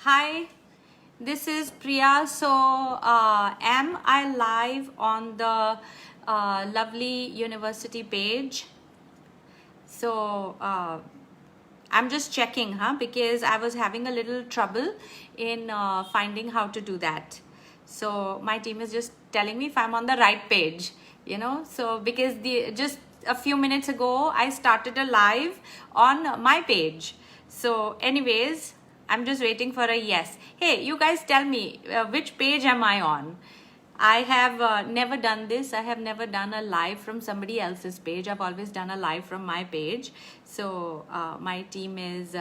Hi, this is Priya. So, am I live on the lovely university page? So, I'm just checking, because I was having a little trouble in finding how to do that. So, my team is just telling me if I'm on the right page, So, because just a few minutes ago, I started a live on my page. So, anyways, I'm just waiting for a yes. Hey, you guys tell me, which page am I on? I have never done this. I have never done a live from somebody else's page. I've always done a live from my page. So my team is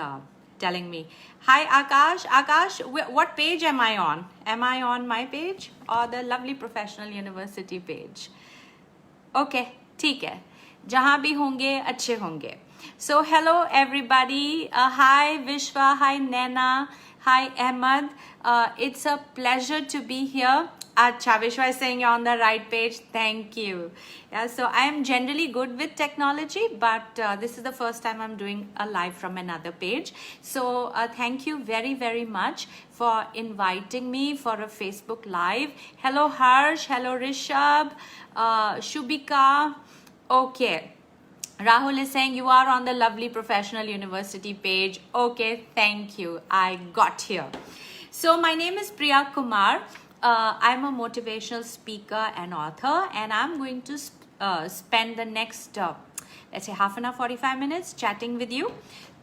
telling me, hi Akash. Akash, what page am I on? Am I on my page or the lovely professional university page? Okay, ठीक है. जहाँ भी होंगे अच्छे होंगे. So hello everybody. Hi Vishwa. Hi Nena. Hi Ahmed. It's a pleasure to be here. Acha, Vishwa is saying you're on the right page. Thank you. Yeah, so I am generally good with technology, but this is the first time I'm doing a live from another page. So thank you very, very much for inviting me for a Facebook Live. Hello Harsh. Hello Rishabh. Shubika. Okay. Rahul is saying you are on the lovely professional university page. Okay, thank you. I got here. So my name is Priya Kumar. I'm a motivational speaker and author, and I'm going to spend the next, let's say, half an hour, 45 minutes chatting with you.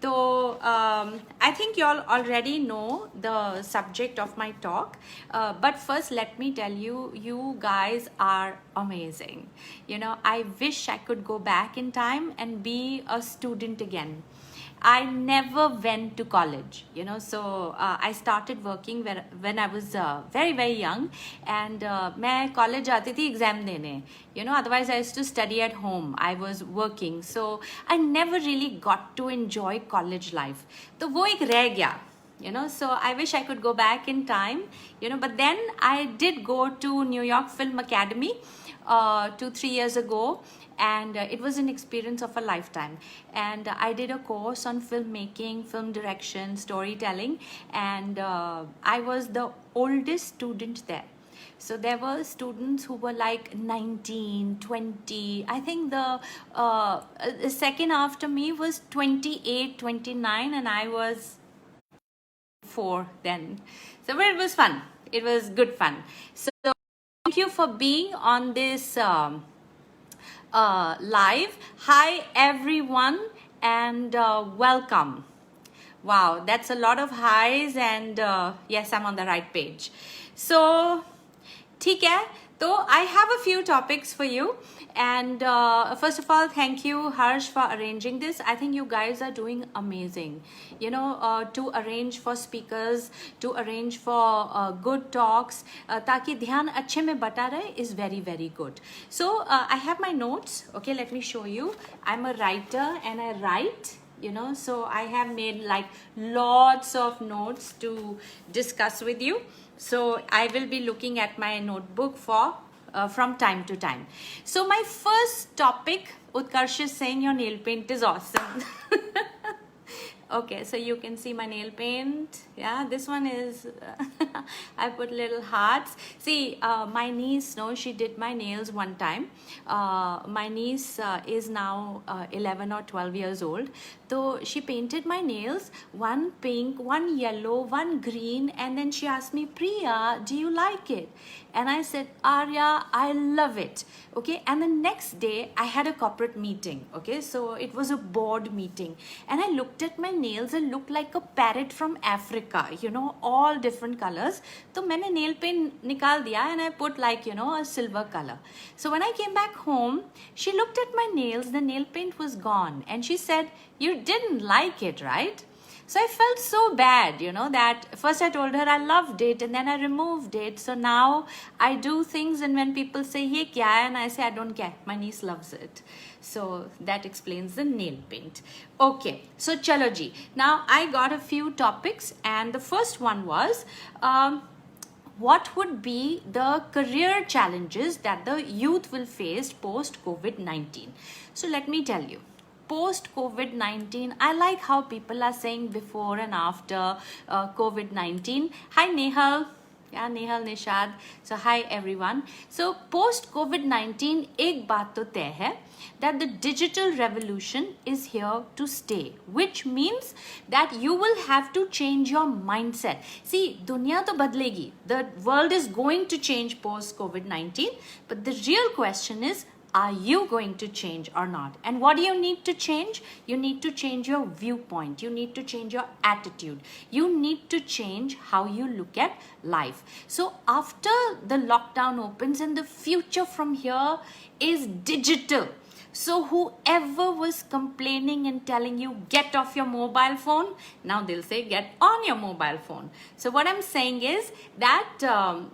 So I think you all already know the subject of my talk, but first let me tell you, you guys are amazing. I wish I could go back in time and be a student again. I never went to college, so I started working when I was very, very young, and मैं college जाती थी exam देने, otherwise I used to study at home. I was working, so I never really got to enjoy college life. तो वो एक रह गया, so I wish I could go back in time, but then I did go to New York Film Academy 2-3 years ago, and it was an experience of a lifetime. And I did a course on filmmaking, film direction, storytelling, and I was the oldest student there. So there were students who were like 19, 20. I think the second after me was 28, 29, and I was 4 then. So it was fun. It was good fun. So thank you for being on this live. Hi everyone, and welcome. Wow, that's a lot of highs, and yes, I'm on the right page. So ठीक है, so I have a few topics for you, and first of all, thank you Harsh for arranging this. I think you guys are doing amazing, to arrange for speakers, to arrange for good talks, ताकि ध्यान अच्छे में बटा रहे is very, very good. So I have my notes. Okay, let me show you. I'm a writer and I write, so I have made like lots of notes to discuss with you. So I will be looking at my notebook for from time to time. So my first topic, Utkarsh is saying your nail paint is awesome. Okay, so you can see my nail paint. Yeah, this one is, I put little hearts. See, my niece, she did my nails one time. My niece is now 11 or 12 years old. So she painted my nails, one pink, one yellow, one green. And then she asked me, Priya, do you like it? And I said, Arya, I love it. Okay, and the next day I had a corporate meeting. Okay, so it was a board meeting. And I looked at my nails and looked like a parrot from Africa, all different colors. So मैंने nail paint निकाल दिया and I put like, a silver color. So when I came back home, she looked at my nails, the nail paint was gone. And she said, you didn't like it, right? So I felt so bad, that first I told her I loved it and then I removed it. So now I do things, and when people say, ye kya hai? And I say, I don't care. My niece loves it. So that explains the nail paint. Okay, so chalo ji. Now I got a few topics, and the first one was, what would be the career challenges that the youth will face post COVID-19? So let me tell you. post COVID-19, I like how people are saying before and after COVID-19. Hi Nehal. Yeah, Nehal, Nishad. So hi everyone. So post COVID-19, एक बात तो तय है that the digital revolution is here to stay, which means that you will have to change your mindset. See, दुनिया तो बदलेगी. The world is going to change post COVID-19, but the real question is, are you going to change or not? And what do you need to change? You need to change your viewpoint. You need to change your attitude. You need to change how you look at life. So after the lockdown opens, and the future from here is digital. So whoever was complaining and telling you get off your mobile phone, now they'll say get on your mobile phone. So what I'm saying is that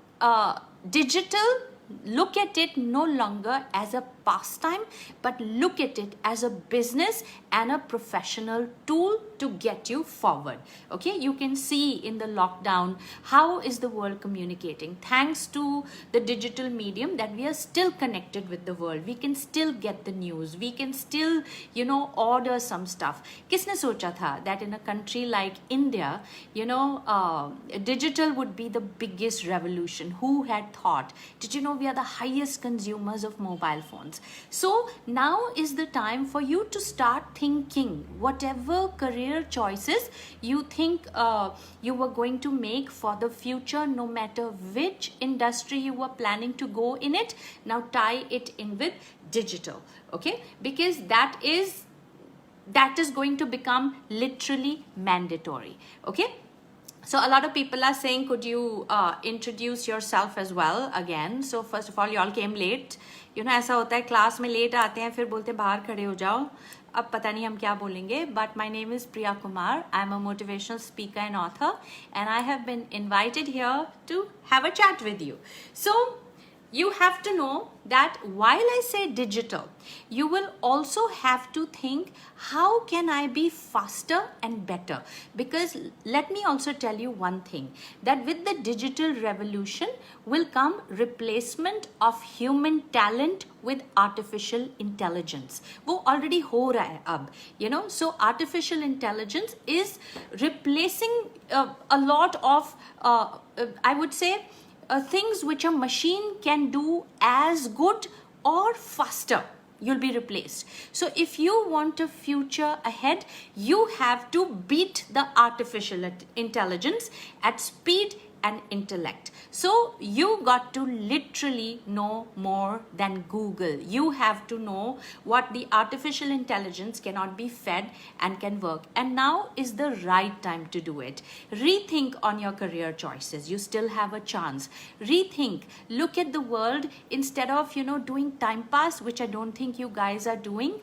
digital, look at it no longer as a pastime, but look at it as a business and a professional tool to get you forward. Okay, you can see in the lockdown how is the world communicating. Thanks to the digital medium, that we are still connected with the world. We can still get the news. We can still, order some stuff. Kisne socha tha that in a country like India, digital would be the biggest revolution? Who had thought? Did you know we are the highest consumers of mobile phones? So now is the time for you to start thinking whatever career choices you think you were going to make for the future, no matter which industry you were planning to go in it, now tie it in with digital. Okay, because that is going to become literally mandatory. Okay. So a lot of people are saying, could you introduce yourself as well again? So first of all, you all came late. ऐसा होता है class में late आते हैं, फिर बोलते हैं बाहर खड़े हो जाओ. अब पता नहीं हम क्या बोलेंगे. But my name is Priya Kumar. I'm a motivational speaker and author, and I have been invited here to have a chat with you. So you have to know that while I say digital, you will also have to think, how can I be faster and better? Because let me also tell you one thing, that with the digital revolution will come replacement of human talent with artificial intelligence. वो already हो रहा है अब, so artificial intelligence is replacing a lot of, I would say, things which a machine can do as good or faster. You'll be replaced. So if you want a future ahead, you have to beat the artificial intelligence at speed and intellect. So you got to literally know more than Google. You have to know what the artificial intelligence cannot be fed and can work. And now is the right time to do it. Rethink on your career choices. You still have a chance. Rethink. Look at the world instead of, doing time pass, which I don't think you guys are doing,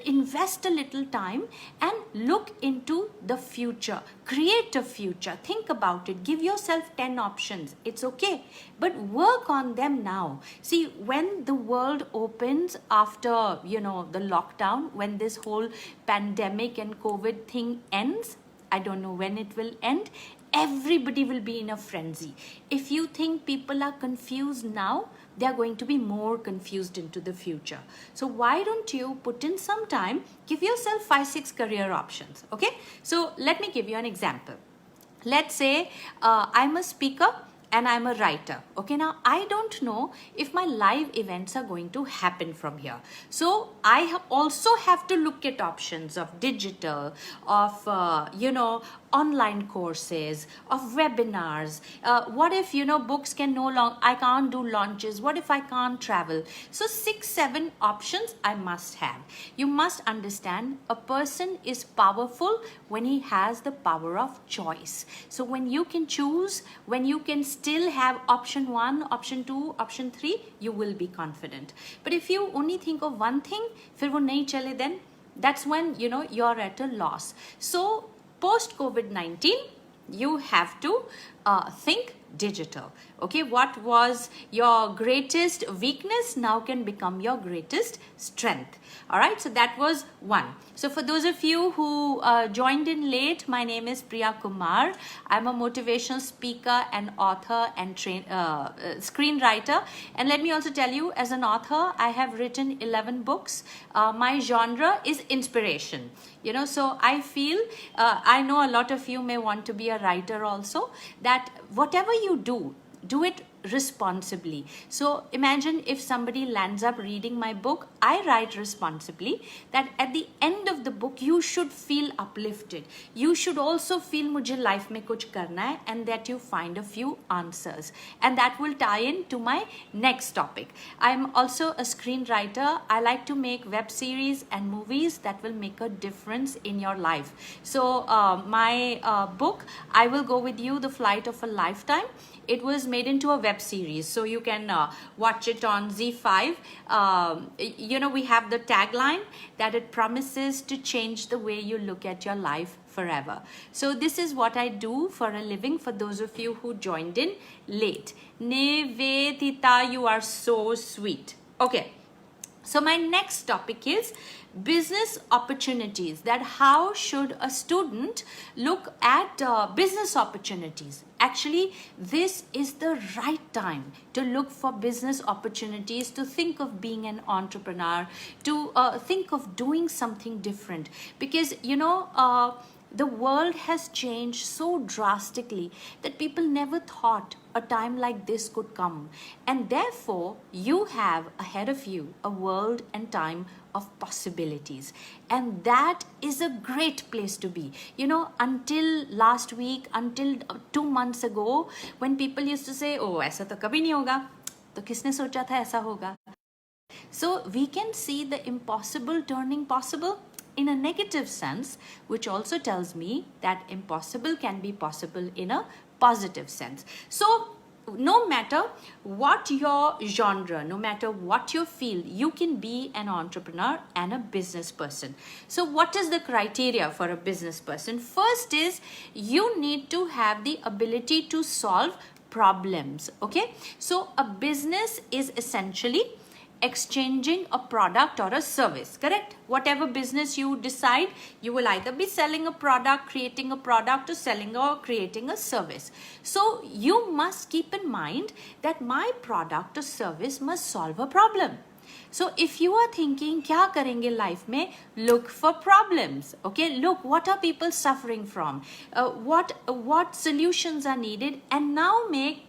invest a little time and look into the future. Create a future. Think about it. Give yourself 10 options. It's okay, but work on them now. See, when the world opens after, the lockdown, when this whole pandemic and COVID thing ends, I don't know when it will end, everybody will be in a frenzy. If you think people are confused now, they are going to be more confused into the future. So why don't you put in some time, give yourself 5-6 career options. Okay, so let me give you an example. Let's say I'm a speaker and I'm a writer. Okay, now I don't know if my live events are going to happen from here. So I also have to look at options of digital, of, online courses, of webinars. What if, books can no longer, I can't do launches. What if I can't travel? So 6-7 options I must have. You must understand a person is powerful when he has the power of choice. So when you can choose, when you can still have option 1, option 2, option 3, you will be confident. But if you only think of one thing, फिर वो नहीं चले, then that's when, you're at a loss. So post COVID-19, you have to think digital. Okay, what was your greatest weakness now can become your greatest strength. All right, so that was one. So for those of you who joined in late, my name is Priya Kumar. I'm a motivational speaker and author and screenwriter. And let me also tell you, as an author, I have written 11 books. My genre is inspiration. You know, so I feel, I know a lot of you may want to be a writer also, that whatever you do it responsibly. So imagine if somebody lands up reading my book, I write responsibly, that at the end of the book you should feel uplifted. You should also feel mujhe life mein kuch karna hai, and that you find a few answers. And that will tie in to my next topic. I'm also a screenwriter. I like to make web series and movies that will make a difference in your life. So my book, I Will Go With You, The Flight of a Lifetime, it was made into a web series, so you can watch it on ZEE5. You know, we have the tagline that it promises to change the way you look at your life forever. So this is what I do for a living, for those of you who joined in late. Nivedita, you are so sweet. Okay. So my next topic is business opportunities, that how should a student look at business opportunities. Actually, this is the right time to look for business opportunities, to think of being an entrepreneur, to think of doing something different, because you know, the world has changed so drastically that people never thought a time like this could come. And therefore, you have ahead of you a world and time of possibilities. And that is a great place to be. You know, until last week, until 2 months ago, when people used to say, oh, aisa to kabhi nahi hoga, to kisne socha tha aisa hoga. So we can see the impossible turning possible in a negative sense, which also tells me that impossible can be possible in a positive sense. So no matter what your genre, no matter what your field, you can be an entrepreneur and a business person. So what is the criteria for a business person? First is you need to have the ability to solve problems. Okay, so a business is essentially exchanging a product or a service, correct? Whatever business you decide, you will either be selling a product, creating a product, or selling or creating a service. So you must keep in mind that my product or service must solve a problem. So if you are thinking, kya karenge life mein? Look for problems. Okay, look, what are people suffering from? What solutions are needed? And now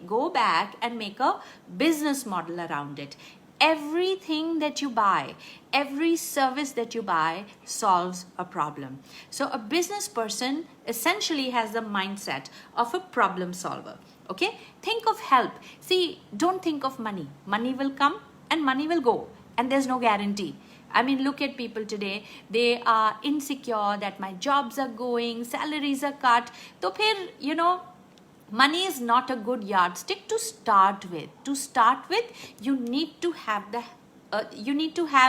go back and make a business model around it. Everything that you buy, every service that you buy solves a problem. So a business person essentially has the mindset of a problem solver. Okay, think of help. See, don't think of money. Money will come and money will go, and there's no guarantee. I mean, look at people today. They are insecure that my jobs are going, salaries are cut. So phir, you know, money is not a good yardstick to start with. To start with, you need to have the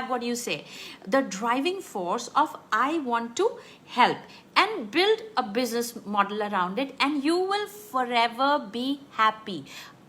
what do you say, the driving force of I want to help, and build a business model around it, and you will forever be happy.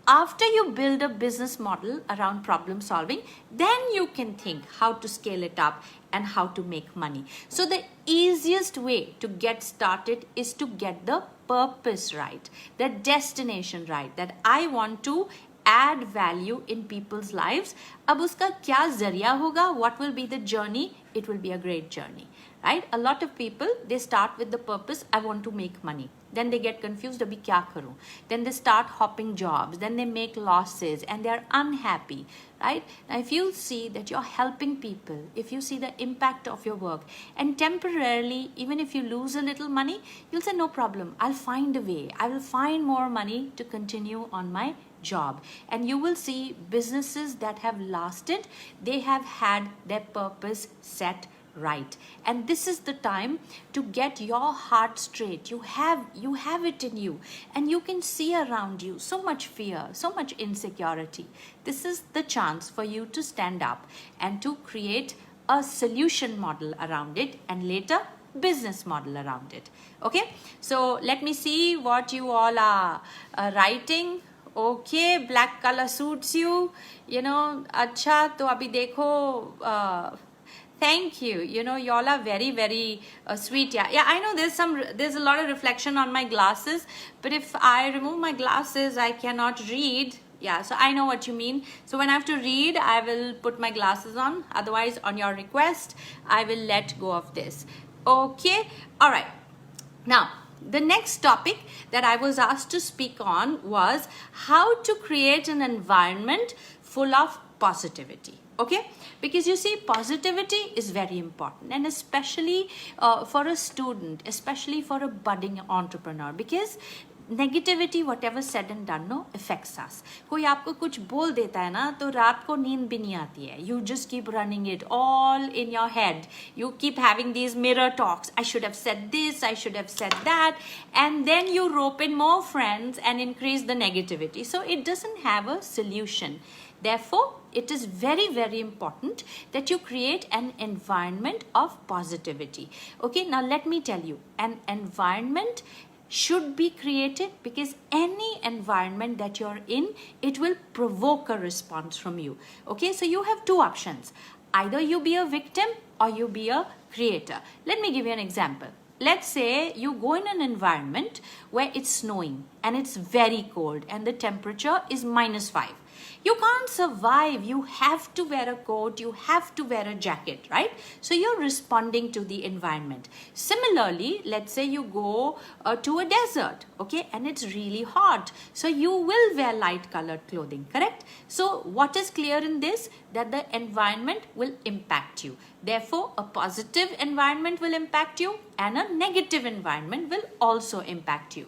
After you build a business model around problem solving, then you can think how to scale it up and how to make money. So the easiest way to get started is to get the purpose right, the destination right, that I want to add value in people's lives. Ab uska kya zariya hoga, what will be the journey? It will be a great journey, right? A lot of people, they start with the purpose, I want to make money. Then they get confused, abhi kya karu? Then they start hopping jobs, then they make losses and they are unhappy, right? Now if you see that you're helping people, if you see the impact of your work, and temporarily, even if you lose a little money, you'll say, no problem, I'll find a way. I will find more money to continue on my job. And you will see businesses that have lasted, they have had their purpose set right. And this is the time to get your heart straight. You have it in you, and you can see around you so much fear, so much insecurity. This is the chance for you to stand up and to create a solution model around it, and later business model around it. Okay, so let me see what you all are writing. Okay, black color suits you. You know, अच्छा तो अभी देखो. Thank you. You know, y'all are very, very sweet. Yeah, yeah. I know there's a lot of reflection on my glasses, but if I remove my glasses, I cannot read. Yeah, so I know what you mean. So when I have to read, I will put my glasses on. Otherwise, on your request, I will let go of this. Okay. All right. Now, the next topic that I was asked to speak on was how to create an environment full of positivity. Okay, because you see, positivity is very important, and especially for a student, especially for a budding entrepreneur, because negativity whatever said and done no effects us. कोई आपको कुछ बोल देता है ना तो रात को नींद भी नहीं आती है. You just keep running it all in your head. You keep having these mirror talks. I should have said this, I should have said that, and then you rope in more friends and increase the negativity. So it doesn't have a solution. Therefore, it is very, very important that you create an environment of positivity. Okay, now let me tell you, an environment should be created because any environment that you're in, it will provoke a response from you. Okay, so you have two options. Either you be a victim or you be a creator. Let me give you an example. Let's say you go in an environment where it's snowing and it's very cold and the temperature is -5. You can't survive. You have to wear a coat. You have to wear a jacket, right? So you're responding to the environment. Similarly, let's say you go to a desert, okay, and it's really hot. So you will wear light colored clothing, correct? So what is clear in this? That the environment will impact you. Therefore, a positive environment will impact you and a negative environment will also impact you.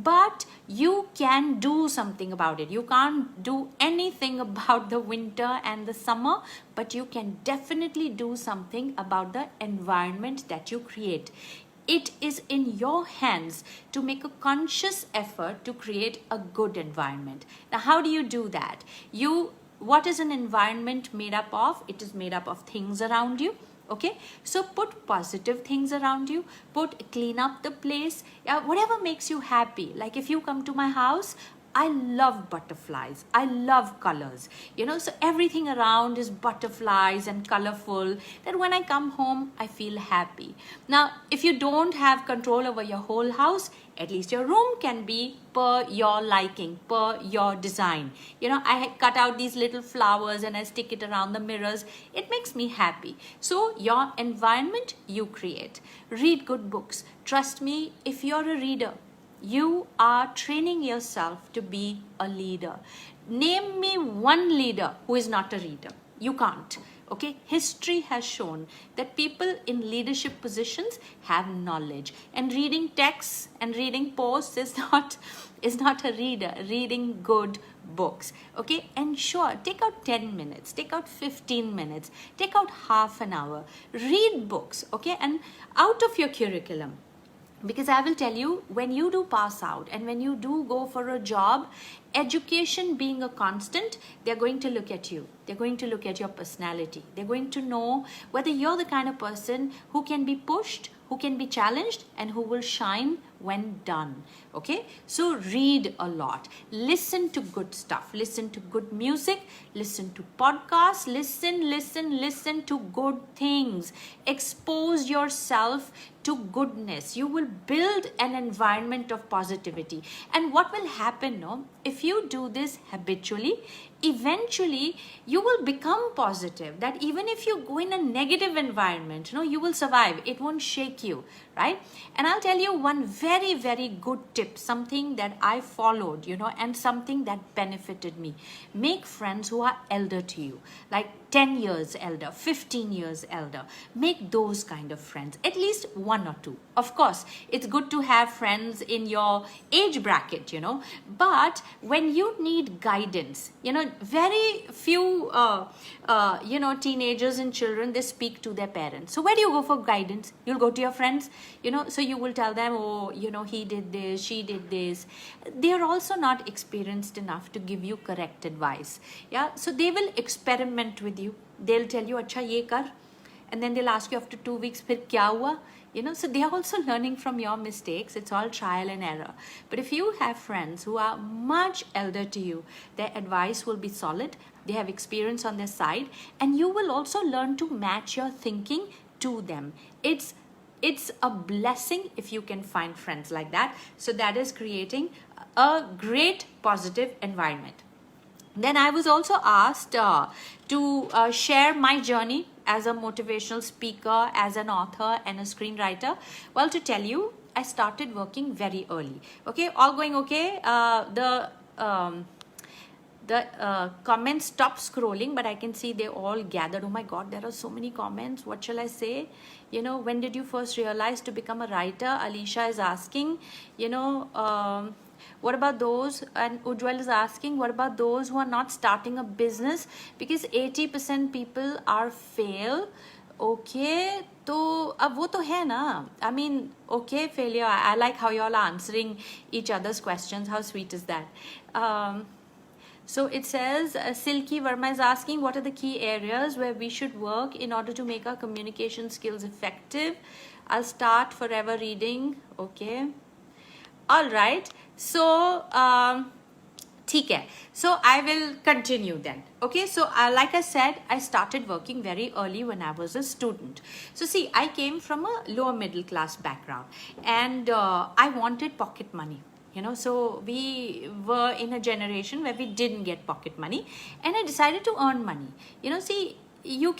But you can do something about it. You can't do anything about the winter and the summer, but you can definitely do something about the environment that you create. It is in your hands to make a conscious effort to create a good environment. Now, how do you do that? What is an environment made up of? It is made up of things around you. Okay, so put positive things around you. Clean up the place. Whatever makes you happy. Like if you come to my house, I love butterflies. I love colors. You know, so everything around is butterflies and colorful. That when I come home, I feel happy. Now, if you don't have control over your whole house, at least your room can be per your liking, per your design. You know, I cut out these little flowers and I stick it around the mirrors. It makes me happy. So your environment you create. Read good books. Trust me, if you're a reader, you are training yourself to be a leader. Name me one leader who is not a reader. You can't. Okay, history has shown that people in leadership positions have knowledge, and reading texts and reading posts is not a reader. Reading good books. Okay, and sure, take out 10 minutes, take out 15 minutes, take out half an hour, read books. Okay, and out of your curriculum. Because I will tell you, when you do pass out and when you do go for a job, education being a constant, they're going to look at you. They're going to look at your personality. They're going to know whether you're the kind of person who can be pushed, who can be challenged, and who will shine when done. Okay, so read a lot. Listen to good stuff. Listen to good music. Listen to podcasts. Listen to good things. Expose yourself to goodness. You will build an environment of positivity. And what will happen, no? If you do this habitually, eventually you will become positive. That even if you go in a negative environment, you will survive. It won't shake you, right? And I'll tell you one very, very good tip, something that I followed, and something that benefited me. Make friends who are elder to you, like 10 years elder, 15 years elder. Make those kind of friends, at least one or two. Of course, it's good to have friends in your age bracket, but when you need guidance, very few, teenagers and children, they speak to their parents. So where do you go for guidance? You'll go to your friends, so you will tell them, oh, he did this, she did this. They are also not experienced enough to give you correct advice. Yeah, so they will experiment with you. They'll tell you, acha ye kar, and then they'll ask you after 2 weeks, फिर क्या हुआ? you know, so they are also learning from your mistakes. It's all trial and error. But if you have friends who are much elder to you, their advice will be solid, they have experience on their side, and you will also learn to match your thinking to them. It's a blessing if you can find friends like that. So that is creating a great positive environment. Then I was also asked to share my journey as a motivational speaker, as an author and a screenwriter. Well, to tell you, I started working very early. Okay, all going okay. The comments stopped scrolling, but I can see they all gathered. Oh my God, there are so many comments. What shall I say? You know, when did you first realize to become a writer? Alicia is asking, you know, what about those, and Ujjwal is asking, what about those who are not starting a business? Because 80% people are fail. Okay, तो अब वो तो है ना. I mean, okay, failure. I like how you all are answering each other's questions. How sweet is that? So it says, Silky Verma is asking, what are the key areas where we should work in order to make our communication skills effective? I'll start forever reading. Okay. All right. So, ठीक है. So I will continue then. Okay. So like I said, I started working very early when I was a student. So see, I came from a lower middle class background, and I wanted pocket money. You know, so we were in a generation where we didn't get pocket money, and I decided to earn money. You know, see, your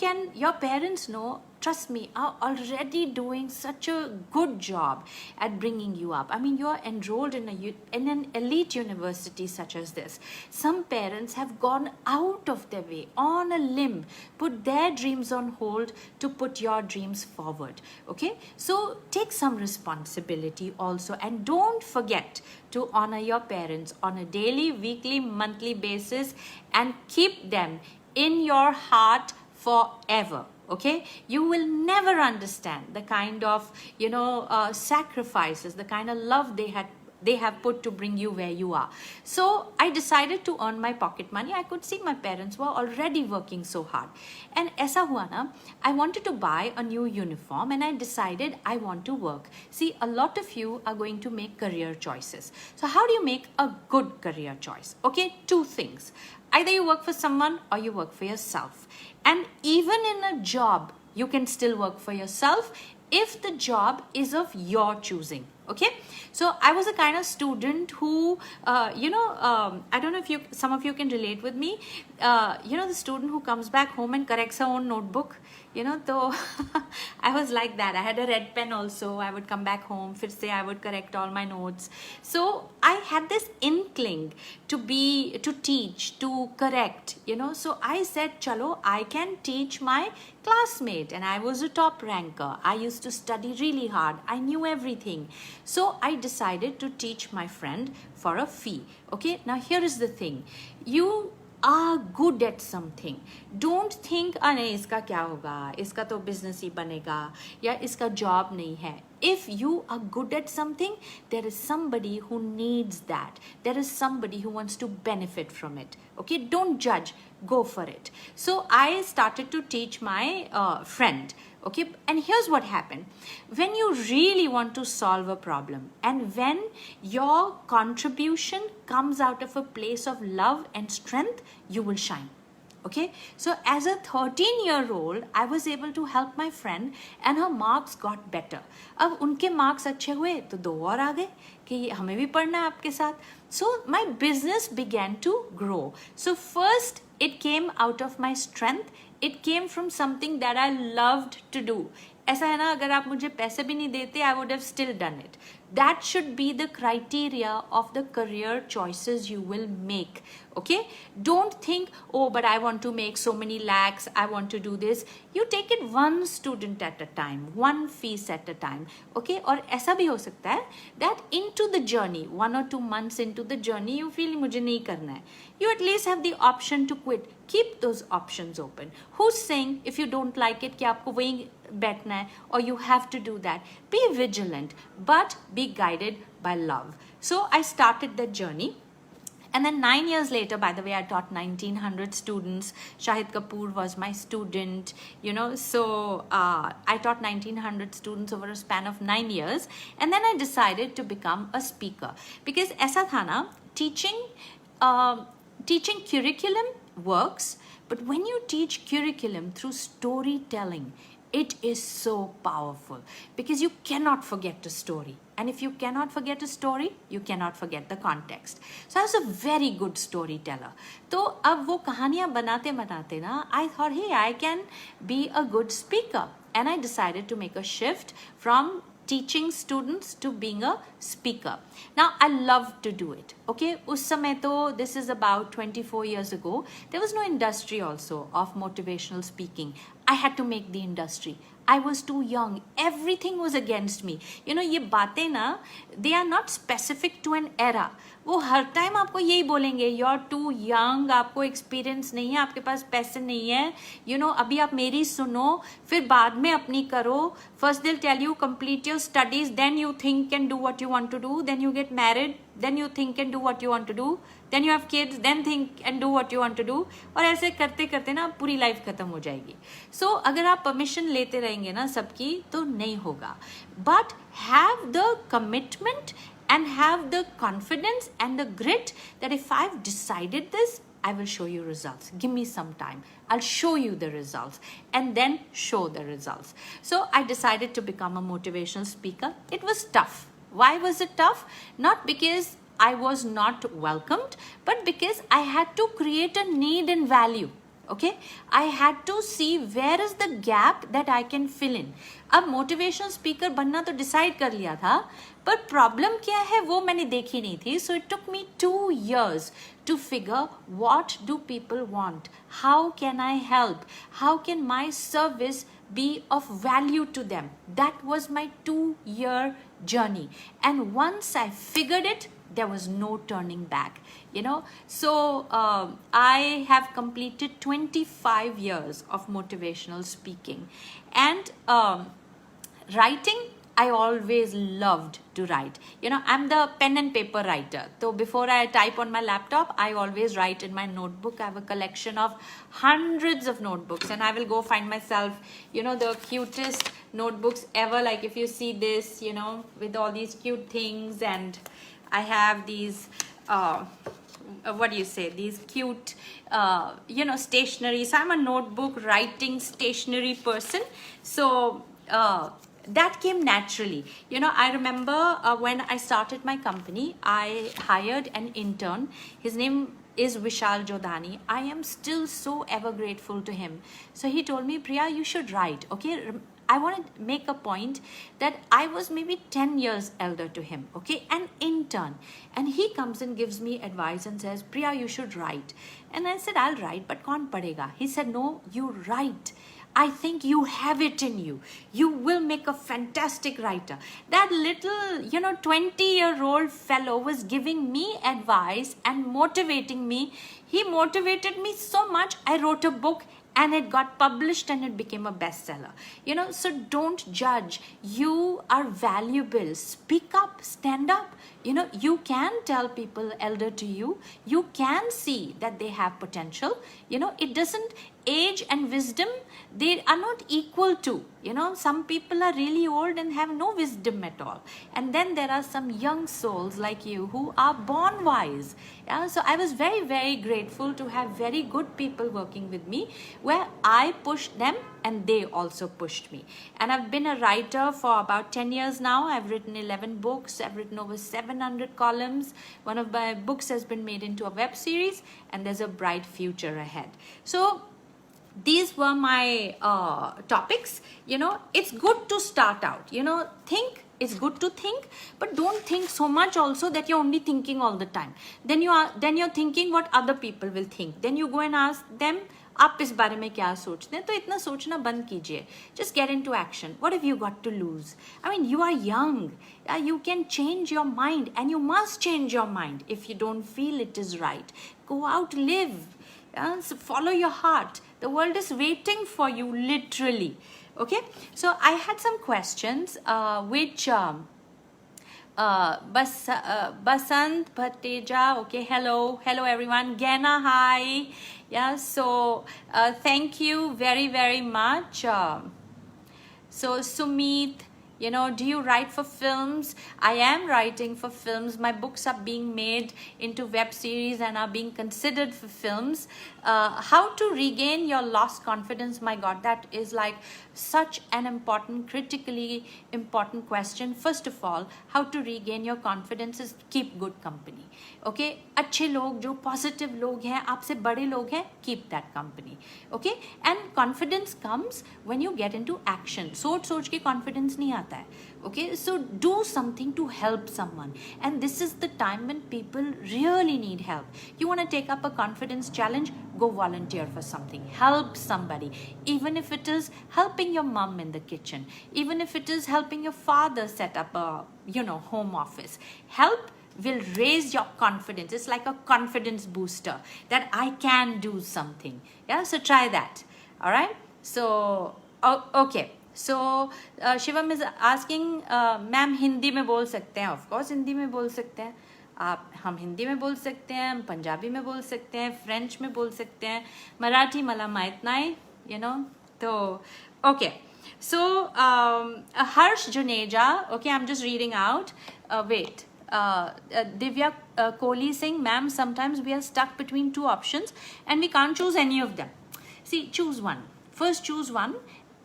parents know, trust me, are already doing such a good job at bringing you up. I mean, you're enrolled in an elite university such as this. Some parents have gone out of their way, on a limb, put their dreams on hold to put your dreams forward. Okay, so take some responsibility also, and don't forget to honor your parents on a daily, weekly, monthly basis, and keep them in your heart forever. Okay, you will never understand the kind of, you know, sacrifices, the kind of love they have put to bring you where you are. So I decided to earn my pocket money. I could see my parents were already working so hard, and aisa hua na, I wanted to buy a new uniform, and I decided I want to work. See, a lot of you are going to make career choices. So how do you make a good career choice? Okay, two things. Either you work for someone or you work for yourself. And even in a job, you can still work for yourself if the job is of your choosing. Okay, so I was a kind of student who, you know, I don't know if some of you can relate with me. You know, the student who comes back home and corrects her own notebook. You know, so I was like that. I had a red pen also. I would come back home, फिर से I would correct all my notes. So I had this inkling to teach, to correct, you know. So I said, chalo, I can teach my classmate, and I was a top ranker. I used to study really hard. I knew everything. So I decided to teach my friend for a fee. Okay, now here is the thing. You are good at something. Don't think, नहीं इसका क्या होगा, इसका तो business ही बनेगा, या इसका job नहीं है. If you are good at something, there is somebody who needs that. There is somebody who wants to benefit from it. Okay, don't judge. Go for it. So I started to teach my friend. Okay, and here's what happened. When you really want to solve a problem, and when your contribution comes out of a place of love and strength, you will shine. Okay, so as a 13-year-old, I was able to help my friend, and her marks got better. अब उनके marks अच्छे हुए तो दो और आ गए कि हमें भी पढ़ना है आपके साथ. So my business began to grow. So first, it came out of my strength. It came from something that I loved to do. ऐसा है ना, अगर आप मुझे पैसे भी नहीं देते, I would have still done it. That should be the criteria of the career choices you will make. Okay, don't think, oh, but I want to make so many lakhs, I want to do this. You take it one student at a time, one fees at a time. Okay, और ऐसा भी हो सकता है that into the journey, 1 or 2 months into the journey, you feel मुझे नहीं करना है. You at least have the option to quit. Keep those options open. Who's saying if you don't like it कि आपको वहीं बैठना है, or you have to do that? Be vigilant, but be guided by love. So I started that journey. And then 9 years later, by the way, I taught 1900 students. Shahid Kapoor was my student, you know. So I taught 1900 students over a span of 9 years. And then I decided to become a speaker. Because aisa tha na, teaching curriculum works, but when you teach curriculum through storytelling, it is so powerful because you cannot forget a story. And if you cannot forget a story, you cannot forget the context. So I was a very good storyteller. तो अब वो कहानियाँ बनाते बनाते ना, I thought, hey, I can be a good speaker. And I decided to make a shift from teaching students to being a speaker. Now, I love to do it. Okay, उस समय तो, this is about 24 years ago, there was no industry also of motivational speaking. I had to make the industry. I was too young. Everything was against me. You know, ये बातें ना, they are not specific to an era. वो हर time आपको यही बोलेंगे, you're too young, आपको experience नहीं है, आपके पास पैसे नहीं है, you know, अभी आप मेरी सुनो, फिर बाद में अपनी करो. First they'll tell you complete your studies, then you think and do what you want to do, then you get married, then you think and do what you want to do, then you have kids, then think and do what you want to do. और ऐसे करते करते ना पूरी life खत्म हो जाएगी. So अगर आप परमिशन लेते रहेंगे ना सबकी, तो नहीं होगा. But have the commitment and have the confidence and the grit that if I've decided this, I will show you results. Give me some time. I'll show you the results and then show the results. So I decided to become a motivational speaker. It was tough. Why was it tough? Not because I was not welcomed, but because I had to create a need and value. Okay, I had to see where is the gap that I can fill in. अब motivational speaker बनना तो decide कर लिया था, पर problem क्या है वो मैंने देखी नहीं थी. So it took me 2 years to figure what do people want, how can I help, how can my service be of value to them. That was my 2-year journey, and once I figured it, there was no turning back, you know. So I have completed 25 years of motivational speaking, and writing. I always loved to write. You know, I'm the pen and paper writer. So before I type on my laptop, I always write in my notebook. I have a collection of hundreds of notebooks, and I will go find myself, you know, the cutest notebooks ever. Like if you see this, you know, with all these cute things, and I have these, what do you say, these cute, you know, stationery. So I'm a notebook writing stationery person. So that came naturally. You know, I remember when I started my company, I hired an intern. His name is Vishal Jodhani. I am still so ever grateful to him. So he told me, Priya, you should write, okay? I want to make a point that I was maybe 10 years elder to him, okay? An intern. And he comes and gives me advice and says, Priya, you should write. And I said, I'll write, but kaun padega? He said, no, you write. I think you have it in you. You will make a fantastic writer. That little, you know, 20-year-old fellow was giving me advice and motivating me. He motivated me so much, I wrote a book and it got published and it became a bestseller. You know, so don't judge. You are valuable. Speak up, stand up. You know, you can tell people elder to you, you can see that they have potential. You know, it doesn't, age and wisdom, they are not equal to. You know, some people are really old and have no wisdom at all. And then there are some young souls like you who are born wise. Yeah? So I was very, very grateful to have very good people working with me where I pushed them and they also pushed me. And I've been a writer for about 10 years now. I've written 11 books. I've written over 700 columns. One of my books has been made into a web series, and there's a bright future ahead. So these were my topics. You know, it's good to start out. You know, think. It's good to think, but don't think so much also that you're only thinking all the time. Then you're thinking what other people will think. Then you go and ask them, आप इस बारे में क्या सोचते हैं? तो इतना सोचना बंद कीजिए. Just get into action. What have you got to lose? I mean, you are young. You can change your mind, and you must change your mind if you don't feel it is right. Go out, live. So follow your heart. The world is waiting for you, literally. Okay, so I had some questions which Basant Bhateja, okay, hello everyone. Gena, hi. Yeah, so thank you very, very much. So Sumit, you know, do you write for films? I am writing for films. My books are being made into web series and are being considered for films. How to regain your lost confidence? My God, that is like such an important, critically important question. First of all, how to regain your confidence is keep good company. Okay, अच्छे लोग जो positive लोग हैं, आपसे बड़े लोग हैं, keep that company. Okay, and confidence comes when you get into action. सोच के confidence नहीं आता है. Okay, so do something to help someone, and this is the time when people really need help. You want to take up a confidence challenge, go volunteer for something, help somebody, even if it is helping your mom in the kitchen, even if it is helping your father set up a home office. Help will raise your confidence. It's like a confidence booster that I can do something. Yeah, so try that. All right, so okay. So Shivam is asking, ma'am Hindi में बोल सकते हैं? Of course Hindi में बोल सकते हैं. हम हिंदी में बोल सकते हैं, हम पंजाबी में बोल सकते हैं, फ्रेंच में बोल सकते हैं, मराठी मला माहित नाही, तो okay. So Harsh Juneja, okay, I'm just reading out. Wait. Divya Kohli saying, ma'am, sometimes we are stuck between two options and we can't choose any of them. See, choose one. First choose one,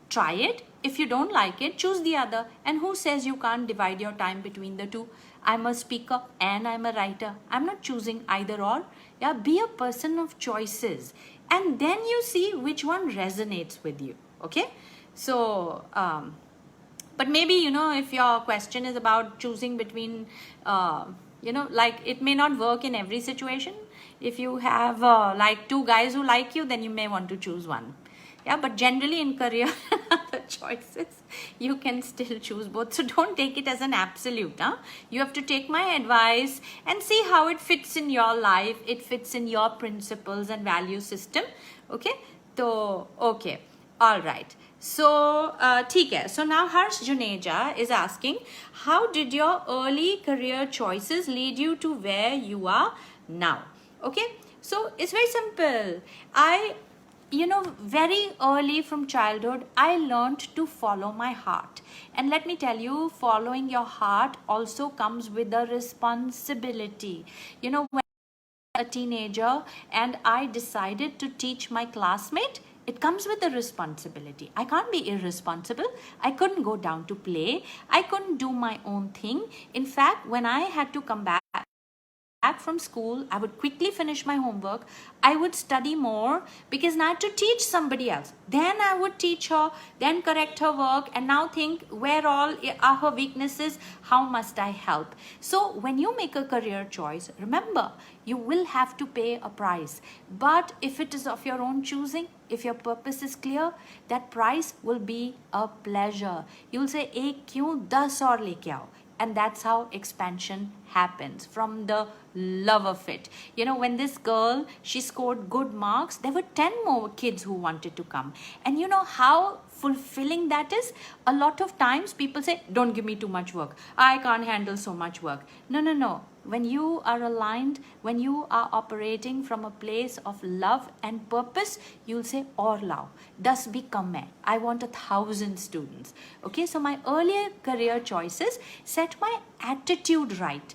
try it. If you don't like it, choose the other. And who says you can't divide your time between the two? I'm a speaker and I'm a writer. I'm not choosing either or. Yeah, be a person of choices. And then you see which one resonates with you. Okay? So, but maybe, if your question is about choosing between, like it may not work in every situation. If you have like two guys who like you, then you may want to choose one. Yeah, but generally in career and other choices, you can still choose both. So don't take it as an absolute. Huh? You have to take my advice and see how it fits in your life. It fits in your principles and value system. Okay? So, okay. All right. So, ठीक है. So now Harsh Juneja is asking, how did your early career choices lead you to where you are now? Okay. So it's very simple. Very early from childhood, I learned to follow my heart. And let me tell you, following your heart also comes with a responsibility. When I was a teenager and I decided to teach my classmate, it comes with a responsibility. I can't be irresponsible. I couldn't go down to play. I couldn't do my own thing. In fact, when I had to come back from school, I would quickly finish my homework. I would study more because now I had to teach somebody else. Then I would teach her, then correct her work, and now think where all are her weaknesses, how must I help? So when you make a career choice, remember, you will have to pay a price. But if it is of your own choosing, if your purpose is clear, that price will be a pleasure. You'll say, ek kyun 10 aur leke aao. And that's how expansion happens, from the love of it. When this girl, she scored good marks, there were 10 more kids who wanted to come. And you know how fulfilling that is? A lot of times people say, don't give me too much work. I can't handle so much work. No. When you are aligned, when you are operating from a place of love and purpose, you'll say, aur lao, 10 bhi kam hai. I want 1,000 students. Okay, so my earlier career choices set my attitude right.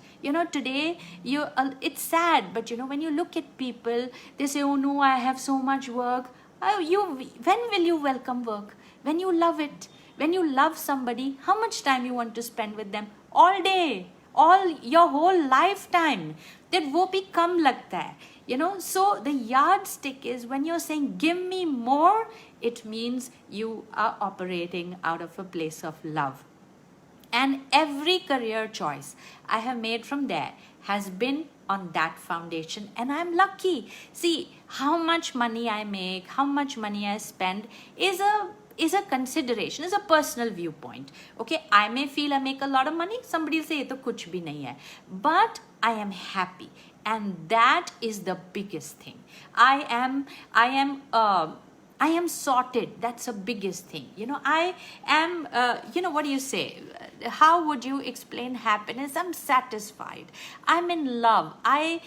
Today, it's sad, but when you look at people, they say, oh no, I have so much work. When will you welcome work? When you love it. When you love somebody, how much time you want to spend with them? All day. All your whole lifetime, that wo bhi kam lagta hai. So the yardstick is, when you're saying give me more, it means you are operating out of a place of love. And every career choice I have made from there has been on that foundation, and I'm lucky. See, how much money I make, how much money I spend is a consideration, is a personal viewpoint. Okay, I may feel I make a lot of money, somebody will say, ye to kuch bhi nahi hai. But I am happy, and that is the biggest thing. I am I am sorted. That's the biggest thing. I am, what do you say? How would you explain happiness? I'm satisfied. I'm in love. I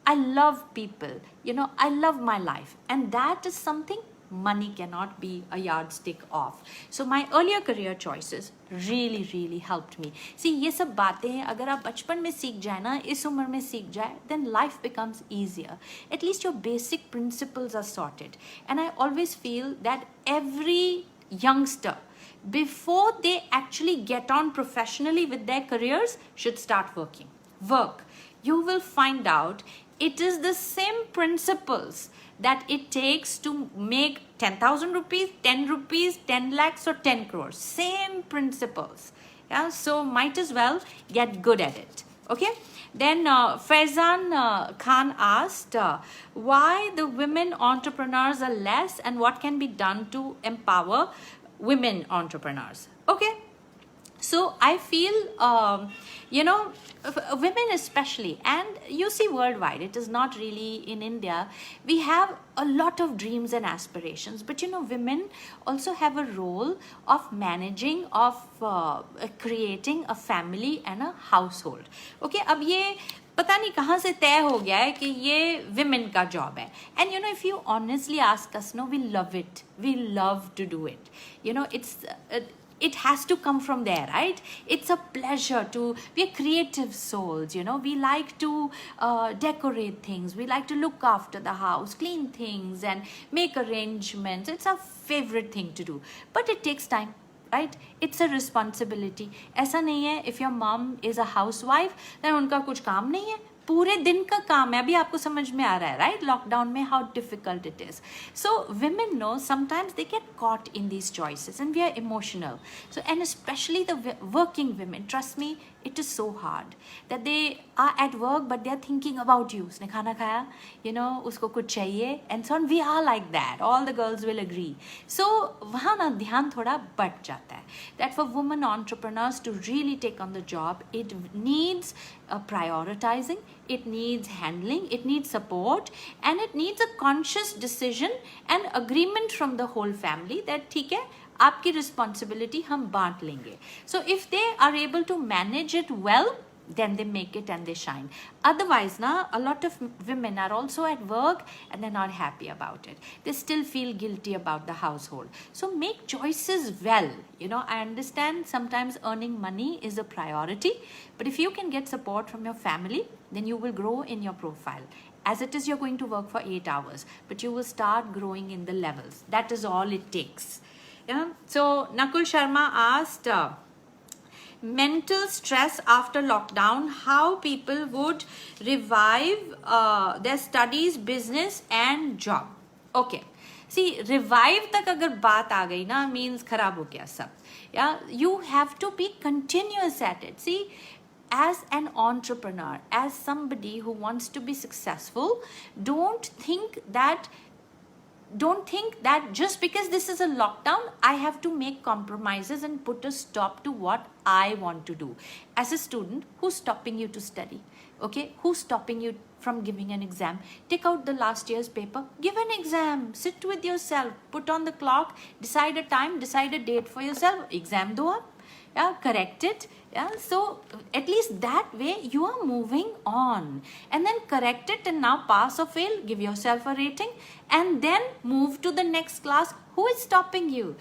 love people. I love my life. And that is something money cannot be a yardstick of. So my earlier career choices really helped me. See, ये सब बातें अगर आप बचपन में सीख जाए ना, इस उम्र में सीख जाए, then life becomes easier. At least your basic principles are sorted. And I always feel that every youngster, before they actually get on professionally with their careers, should start working. Work. You will find out it is the same principles that it takes to make 10,000 rupees, 10 rupees, 10 lakhs or 10 crores. Same principles. Yeah, so might as well get good at it. Okay. Then Faizan Khan asked why the women entrepreneurs are less and what can be done to empower women entrepreneurs. Okay. So I feel, women especially, and you see worldwide, it is not really in India, we have a lot of dreams and aspirations, but women also have a role of managing, of creating a family and a household. Okay, अब ये पता नहीं कहाँ से तय हो गया है कि ये women का job है. And if you honestly ask us, no, we love it. We love to do it. It has to come from there, right? It's a pleasure we are creative souls, we like to decorate things, we like to look after the house, clean things and make arrangements. It's our favorite thing to do, but it takes time, right? It's a responsibility. ऐसा नहीं है if your mom is a housewife then उनका कुछ काम नहीं है, पूरे दिन का काम है. अभी आपको समझ में आ रहा है, right? Lockdown में how difficult it is. So women know sometimes they get caught in these choices and we are emotional. So, and especially the working women, trust me, it is so hard that they are at work but they are thinking about you. उसने खाना खाया, उसको कुछ चाहिए, and so on. We are like that. All the girls will agree. So वहाँ ना ध्यान थोड़ा बढ़ जाता है. That for women entrepreneurs to really take on the job, it needs prioritizing, it needs handling, it needs support, and it needs a conscious decision and agreement from the whole family that ठीक है, आपकी responsibility हम बांट लेंगे. So if they are able to manage it well, then they make it and they shine. Otherwise, a lot of women are also at work and they're not happy about it. They still feel guilty about the household. So make choices well. I understand sometimes earning money is a priority, but if you can get support from your family, then you will grow in your profile. As it is, you're going to work for 8 hours, but you will start growing in the levels. That is all it takes. Yeah. So Nakul Sharma asked, mental stress after lockdown, how people would revive their studies, business and job. Okay. See, revive tak agar baat aa gayi na, means kharab ho gaya sab. Yeah, you have to be continuous at it. See, as an entrepreneur, as somebody who wants to be successful, don't think that just because this is a lockdown, I have to make compromises and put a stop to what I want to do. As a student, who's stopping you to study? Okay, who's stopping you from giving an exam? Take out the last year's paper, give an exam, sit with yourself, put on the clock, decide a time, decide a date for yourself, exam do aap. Yeah, correct it. Yeah, so at least that way you are moving on, and then correct it and now pass or fail, give yourself a rating and then move to the next class. Who is stopping you?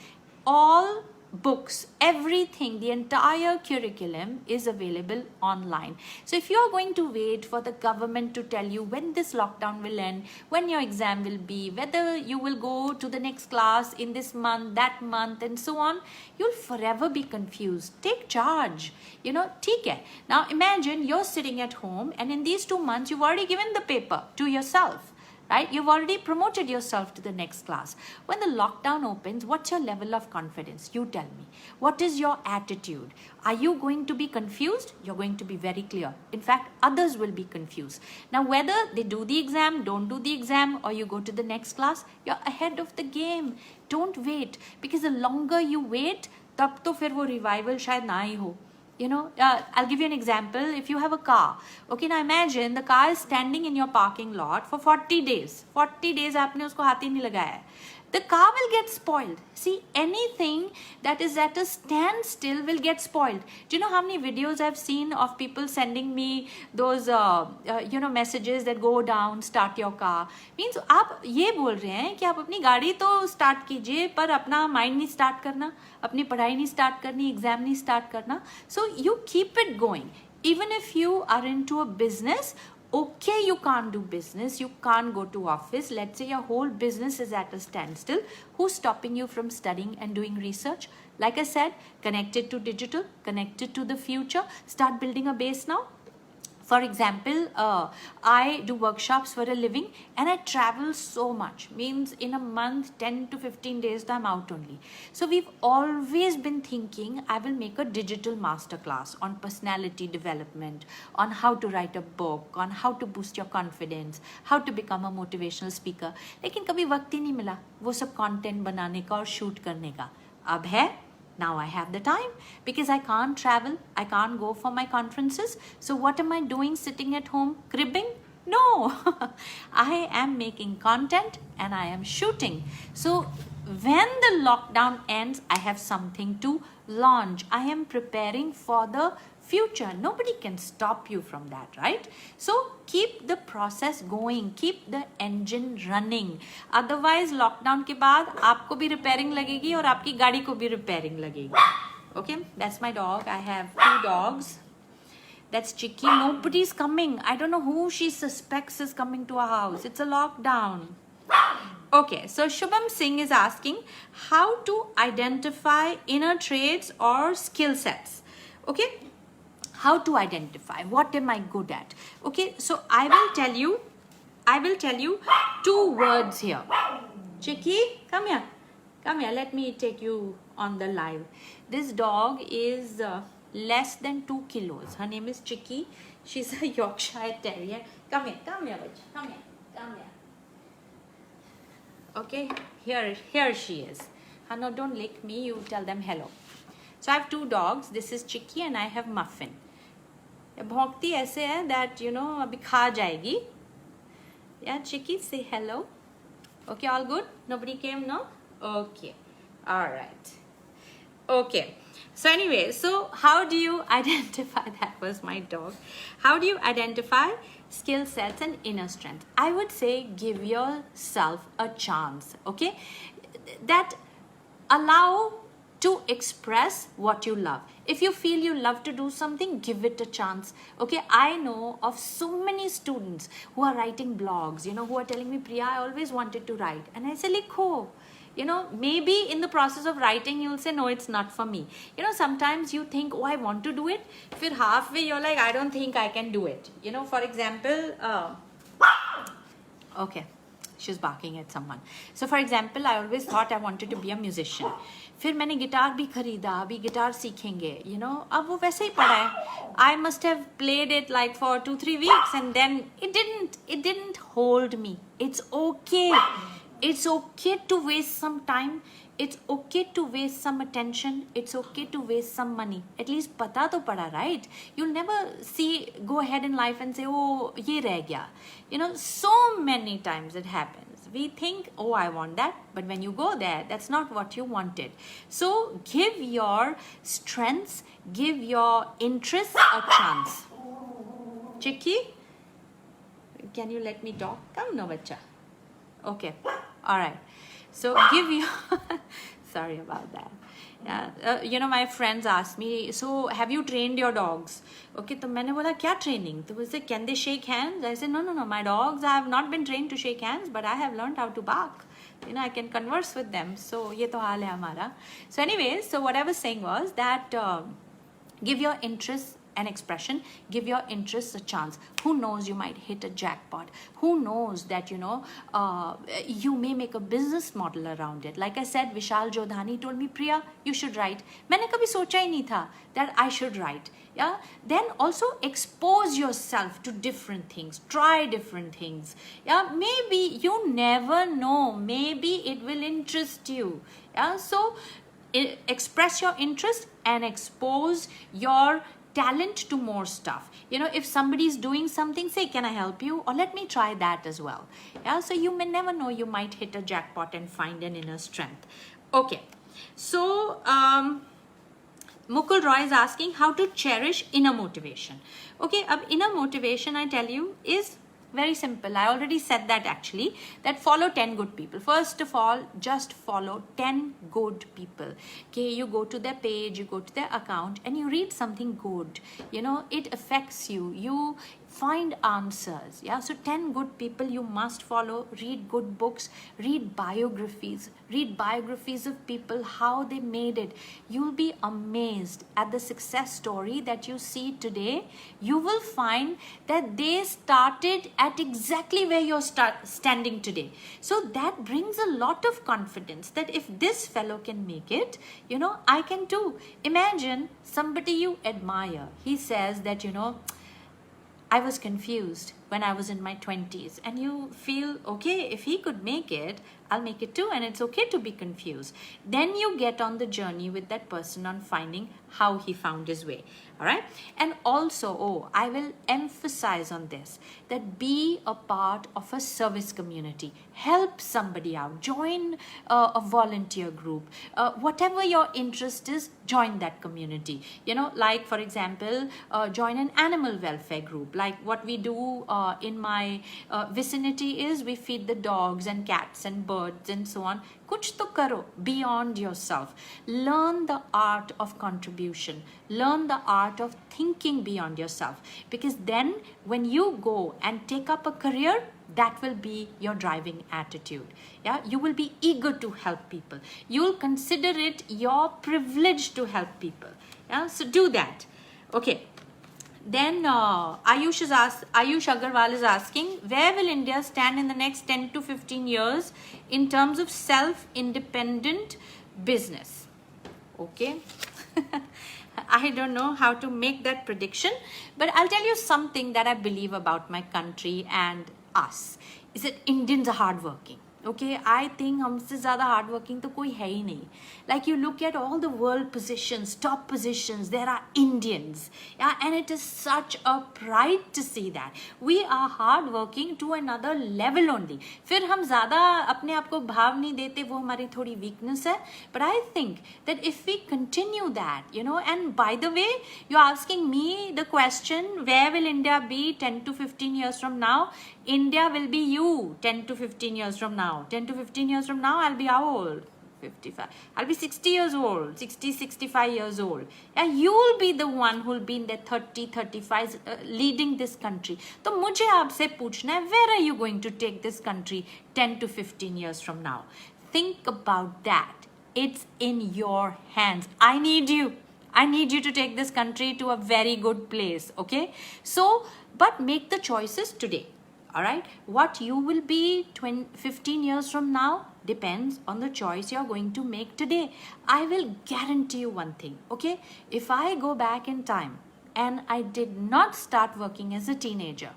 All books, everything, the entire curriculum is available online. So if you are going to wait for the government to tell you when this lockdown will end, when your exam will be, whether you will go to the next class in this month, that month and so on, you'll forever be confused. Take charge. ठीक है. Now imagine you're sitting at home and in these 2 months you've already given the paper to yourself. Right? You've already promoted yourself to the next class. When the lockdown opens, what's your level of confidence? You tell me. What is your attitude? Are you going to be confused? You're going to be very clear. In fact, others will be confused. Now, whether they do the exam, don't do the exam, or you go to the next class, you're ahead of the game. Don't wait. Because the longer you wait, तब तो फिर वो revival शायद ना ही हो. I'll give you an example. If you have a car, okay, now imagine the car is standing in your parking lot for 40 days. 40 days आपने उसको हाथ ही नहीं लगाया है. the car will get spoiled. See, anything that is at a standstill will get spoiled. Do you know how many videos I've seen of people sending me those messages that go down, start your car? Means आप ये बोल रहे हैं कि आप अपनी गाड़ी तो start कीजिए पर अपना mind नहीं start करना, अपनी पढ़ाई नहीं start करनी, exam नहीं start करना. So you keep it going. Even if you are into a business, okay, you can't do business, you can't go to office, let's say your whole business is at a standstill, who's stopping you from studying and doing research? Like I said, connected to digital, connected to the future, start building a base now. For example, I do workshops for a living and I travel so much. Means in a month, 10 to 15 days, I'm out only. So we've always been thinking, I will make a digital masterclass on personality development, on how to write a book, on how to boost your confidence, how to become a motivational speaker. लेकिन कभी वक्त ही नहीं मिला वो सब content बनाने का और shoot करने का. अब है. Now I have the time because I can't travel, I can't go for my conferences. So what am I doing sitting at home cribbing? No, I am making content and I am shooting. So when the lockdown ends, I have something to launch. I am preparing for the future. Nobody can stop you from that, right? So keep the process going, keep the engine running. Otherwise lockdown के बाद आपको भी repairing लगेगी और आपकी गाड़ी को भी repairing लगेगी. Okay, that's my dog. I have 2 dogs. That's Chicky. Nobody's coming. I don't know who she suspects is coming to our house. It's a lockdown. Okay, so Shubham Singh is asking how to identify inner traits or skill sets. Okay, how to identify what am I good at? Okay, so I will tell you 2 words here. Chicky, come here, let me take you on the live. This dog is less than 2 kilos. Her name is Chicky. She's a Yorkshire Terrier. Come here, bitch. Come here. Okay, here she is. No, don't lick me, you tell them hello. So I have 2 dogs. This is Chicky and I have Muffin. भौंकती ऐसे है that अभी खा जाएगी. Yeah, Chicky, say hello. Okay, all good? Nobody came, no? Okay, all right. Okay, so anyway, so how do you identify, that was my dog, how do you identify skill sets and inner strength? I would say give yourself a chance, okay, that allow to express what you love. If you feel you love to do something, give it a chance. Okay, I know of so many students who are writing blogs, who are telling me, Priya, I always wanted to write. And I say, likho. Maybe in the process of writing, you'll say, no, it's not for me. Sometimes you think, oh, I want to do it. Then halfway, you're like, I don't think I can do it. For example, okay, she's barking at someone. So for example, I always thought I wanted to be a musician. फिर मैंने guitar भी खरीदा, अभी guitar सीखेंगे, अब वो वैसे ही पड़ा है. I must have played it like for 2-3 weeks and then it didn't hold me. It's okay. It's okay to waste some time. It's okay to waste some attention. It's okay to waste some money. At least पता तो पड़ा, right? You'll never go ahead in life and say, oh, ये रह गया. So many times it happens. We think, oh, I want that. But when you go there, that's not what you wanted. So give your strengths, give your interests a chance. Chicky, can you let me talk? Come, no, bacha. Okay, all right. So give you, sorry about that. Yeah, my friends asked me, so have you trained your dogs? Okay, तो मैंने बोला क्या training? तो वो said, can they shake hands? I said, no, my dogs have not been trained to shake hands, but I have learned how to bark. I can converse with them. So ये तो हाल है हमारा. So anyway, so what I was saying was that give your interests an expression, give your interests a chance. Who knows, you might hit a jackpot. Who knows that, you may make a business model around it. Like I said, Vishal Jodhani told me, Priya, you should write. मैंने कभी सोचा ही नहीं था that I should write. Yeah. Then also expose yourself to different things. Try different things. Yeah. Maybe you never know. Maybe it will interest you. Yeah. So express your interest and expose your talent to more stuff. You know, if somebody is doing something, say, can I help you? Or let me try that as well. Yeah, so you may never know, you might hit a jackpot and find an inner strength. Okay, so Mukul Roy is asking how to cherish inner motivation. Okay, inner motivation, I tell you, is very simple. I already said that actually, that follow 10 good people. First of all, just follow 10 good people. Okay, you go to their page, you go to their account and you read something good. You know, it affects you. You find answers. Yeah, so 10 good people you must follow. Read good books, read biographies of people, how they made it. You'll be amazed at the success story that you see today. You will find that they started at exactly where you're standing today. So that brings a lot of confidence that if this fellow can make it, you know, I can too. Imagine somebody you admire. He says that, you know, I was confused when I was in my 20s, and you feel, okay, if he could make it, I'll make it too, and it's okay to be confused. Then you get on the journey with that person on finding how he found his way. All right. And also, I will emphasize on this, that be a part of a service community. Help somebody out. Join a volunteer group. Whatever your interest is, join that community. You know, like for example, join an animal welfare group. Like what we do in my vicinity is we feed the dogs and cats and birds and so on. Kuch to karo beyond yourself. Learn the art of contribution. Learn the art of thinking beyond yourself. Because then when you go and take up a career, that will be your driving attitude. Yeah, you will be eager to help people. You will consider it your privilege to help people. Yeah, so do that. Okay. Then Ayush Agarwal is asking, where will India stand in the next 10 to 15 years in terms of self-independent business? Okay. I don't know how to make that prediction, but I'll tell you something that I believe about my country and us, is that Indians are hardworking. Okay, I think हमसे ज़्यादा hardworking तो कोई है ही नहीं. Like you look at all the world positions, top positions, there are Indians. Yeah, and it is such a pride to see that. We are hardworking to another level only. फिर हम ज़्यादा अपने आप को भाव नहीं देते, वो हमारी थोड़ी weakness है. But I think that if we continue that, you know, and by the way, you're asking me the question, where will India be 10 to 15 years from now? India will be you 10 to 15 years from now. 10 to 15 years from now, I'll be how old? 55. I'll be 60 years old, 60, 65 years old. And you'll be the one who'll be in their 30, 35, leading this country. So, मुझे आपसे पूछना है, where are you going to take this country 10 to 15 years from now? Think about that. It's in your hands. I need you. I need you to take this country to a very good place. Okay? So, but make the choices today. All right, what you will be 15 years from now depends on the choice you're going to make today. I will guarantee you one thing, okay? If I go back in time and I did not start working as a teenager,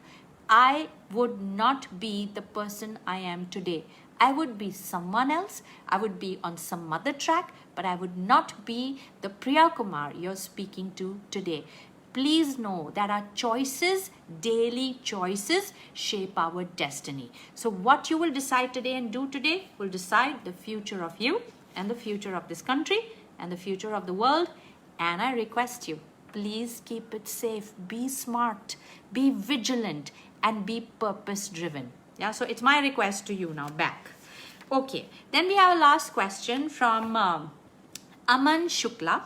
I would not be the person I am today. I would be someone else. I would be on some other track, but I would not be the Priya Kumar you're speaking to today. Please know that our choices, daily choices, shape our destiny. So what you will decide today and do today will decide the future of you and the future of this country and the future of the world. And I request you, please keep it safe, be smart, be vigilant, and be purpose-driven. Yeah, so it's my request to you now back. Okay, then we have a last question from Aman Shukla.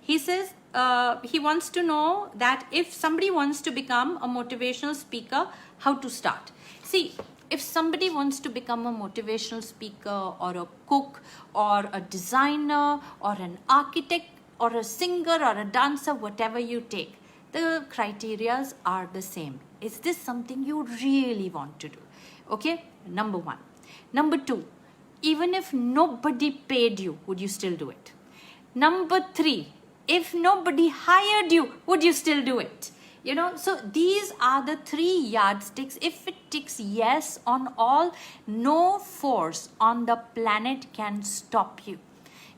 He says, he wants to know that if somebody wants to become a motivational speaker, how to start. See, if somebody wants to become a motivational speaker or a cook or a designer or an architect or a singer or a dancer, whatever you take, the criterias are the same. Is this something you really want to do? Okay, number one. Number two, even if nobody paid you, would you still do it? Number three, if nobody hired you, would you still do it? You know, so these are the three yardsticks. If it ticks yes on all, no force on the planet can stop you.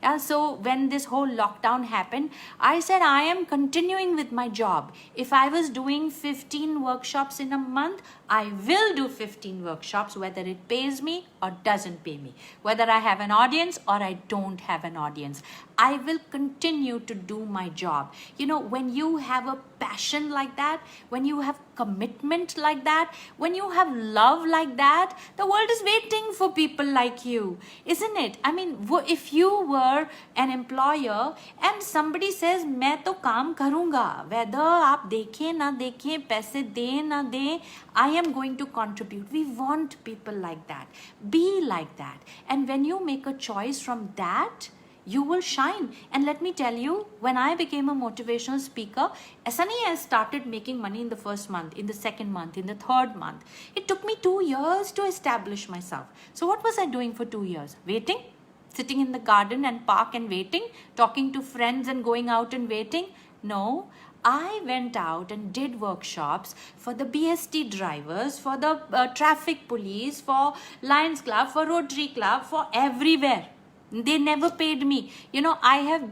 Yeah, so when this whole lockdown happened, I said I am continuing with my job. If I was doing 15 workshops in a month, I will do 15 workshops, whether it pays me or doesn't pay me, whether I have an audience or I don't have an audience. I will continue to do my job. You know, when you have a passion like that, when you have commitment like that, when you have love like that, the world is waiting for people like you, isn't it? I mean, if you were an employer and somebody says मैं तो काम करूँगा, whether आप देखें ना देखें, पैसे दें ना दें, I am going to contribute. We want people like that. Be like that. And when you make a choice from that, you will shine. And let me tell you, when I became a motivational speaker, ऐसा नहीं है I started making money in the first month, in the second month, in the third month. It took me 2 years to establish myself. So what was I doing for 2 years? Waiting? Sitting in the garden and park and waiting? Talking to friends and going out and waiting? No. I went out and did workshops for the BST drivers, for the traffic police, for Lions Club, for Rotary Club, for everywhere. They never paid me. You know, I have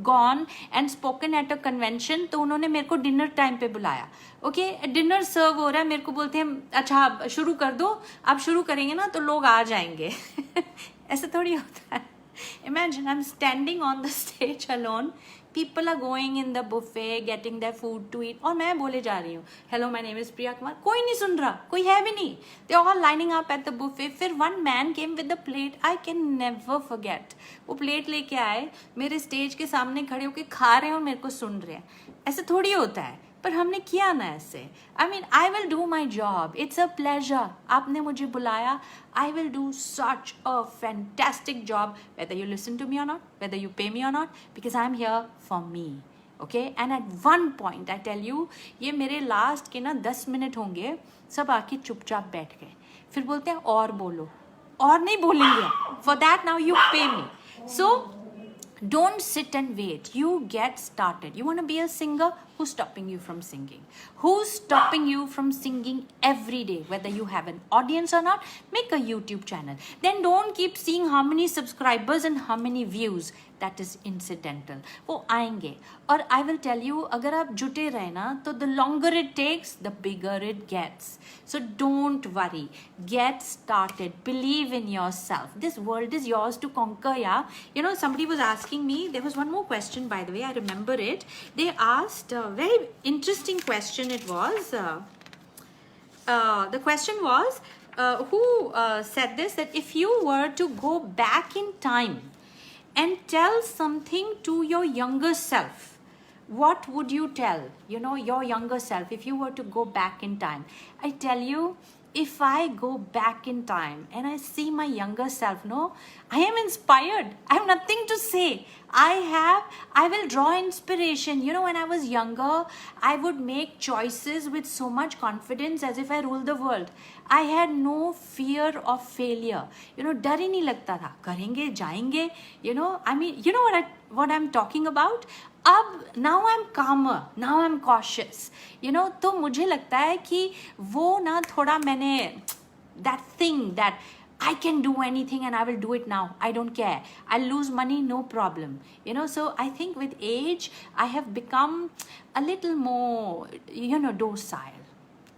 gone and spoken at a convention, तो उन्होंने मेरे को dinner time पे बुलाया. Okay, dinner सर्व हो रहा है, मेरे को बोलते हैं अच्छा आप शुरू कर दो, आप शुरू करेंगे ना तो लोग आ जाएंगे. ऐसा थोड़ी होता है. Imagine I'm standing on the stage alone. People are going in the buffet, getting their food to eat. और मैं बोले जा रही हूँ, Hello, my name is Priya Kumar. कोई नहीं सुन रहा, कोई है भी नहीं. They are all lining up at the buffet. फिर one man came with the plate. I can never forget. वो प्लेट लेके आए, मेरे स्टेज के सामने खड़े होके खा रहे हैं और मेरे को सुन रहे हैं. ऐसे थोड़ी होता है. पर हमने किया ना ऐसे. I mean, I will do my job. It's a pleasure. आपने मुझे बुलाया. I will do such a fantastic job, whether you listen to me or not, whether you pay me or not, because I'm here for me. Okay? And at one point, I tell you, ये मेरे last के ना 10 minute होंगे, सब आके चुपचाप बैठ गए. फिर बोलते हैं और बोलो. और नहीं बोलेंगे. For that now you pay me. So, don't sit and wait. You get started. You want to be a singer? Who's stopping you from singing? Who's stopping you from singing every day? Whether you have an audience or not, make a YouTube channel. Then don't keep seeing how many subscribers and how many views. That is incidental. वो आएंगे. और I will tell you, अगर आप जुटे रहे ना, तो the longer it takes, the bigger it gets. So don't worry. Get started. Believe in yourself. This world is yours to conquer, yeah? You know, somebody was asking me, there was one more question, by the way, I remember it. They asked a very interesting question. It was, the question was, who said this, that if you were to go back in time and tell something to your younger self, what would you tell, you know, your younger self, if you were to go back in time? I tell you, if I go back in time and I see my younger self, no, I am inspired. I have nothing to say. I will draw inspiration. You know, when I was younger, I would make choices with so much confidence as if I ruled the world. I had no fear of failure. You know, डर ही नहीं लगता था. करेंगे, जाएंगे. You know, I mean, you know what I'm talking about? अब now I'm calmer, now I'm cautious, you know. तो मुझे लगता है कि वो ना थोड़ा मैंने that thing that I can do anything and I will do it now. I don't care. I'll lose money, no problem. You know, so I think with age, I have become a little more, you know, docile.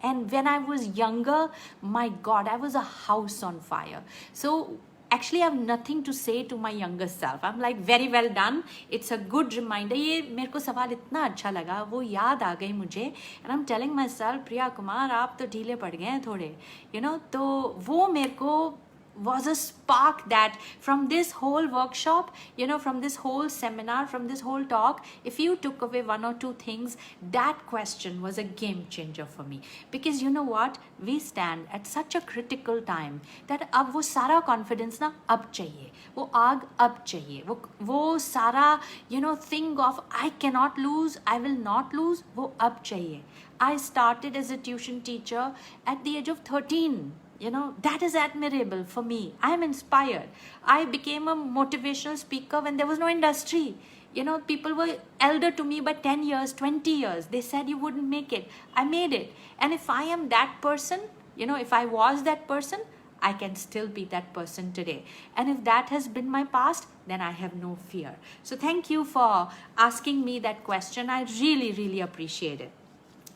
And when I was younger, my God, I was a house on fire. So actually I have nothing to say to my younger self. I'm like, very well done. It's a good reminder. ये मेरे को सवाल इतना अच्छा लगा, वो याद आ गई मुझे. And I'm telling myself, Priya Kumar, आप तो ढीले पड़ गए हैं थोड़े. You know, तो वो मेरे को was a spark that from this whole workshop, you know, from this whole seminar, from this whole talk, if you took away one or two things, that question was a game changer for me. Because you know what, we stand at such a critical time that अब वो सारा confidence ना अब चाहिए, वो आग अब चाहिए, वो सारा, you know, thing of I cannot lose, I will not lose, वो अब चाहिए. I started as a tuition teacher at the age of 13. You know, that is admirable for me. I am inspired. I became a motivational speaker when there was no industry. You know, people were elder to me by 10 years, 20 years. They said you wouldn't make it. I made it. And if I am that person, you know, if I was that person, I can still be that person today. And if that has been my past, then I have no fear. So thank you for asking me that question. I really, really appreciate it.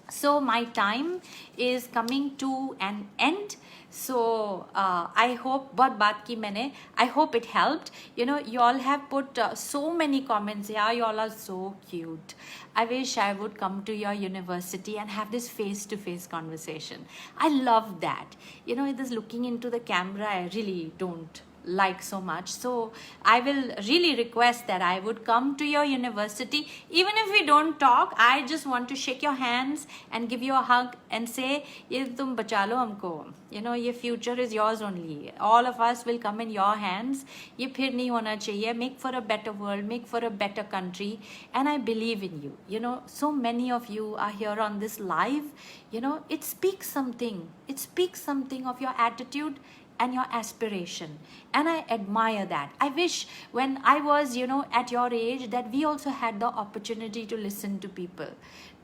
So my time is coming to an end. So I hope बहुत बात की मैंने, I hope it helped. You know, you all have put so many comments. Yeah, you all are so cute. I wish I would come to your university and have this face-to-face conversation. I love that. You know, this looking into the camera, I really don't like so much. So I will really request that I would come to your university. Even if we don't talk, I just want to shake your hands and give you a hug and say, ye tum bacha lo humko. You know, your future is yours only. All of us will come in your hands. Ye phir nahi hona chahiye. Make for a better world, make for a better country. And I believe in you. You know, so many of you are here on this live. You know, it speaks something. It speaks something of your attitude and your aspiration, and I admire that. I wish when I was, you know, at your age, that we also had the opportunity to listen to people.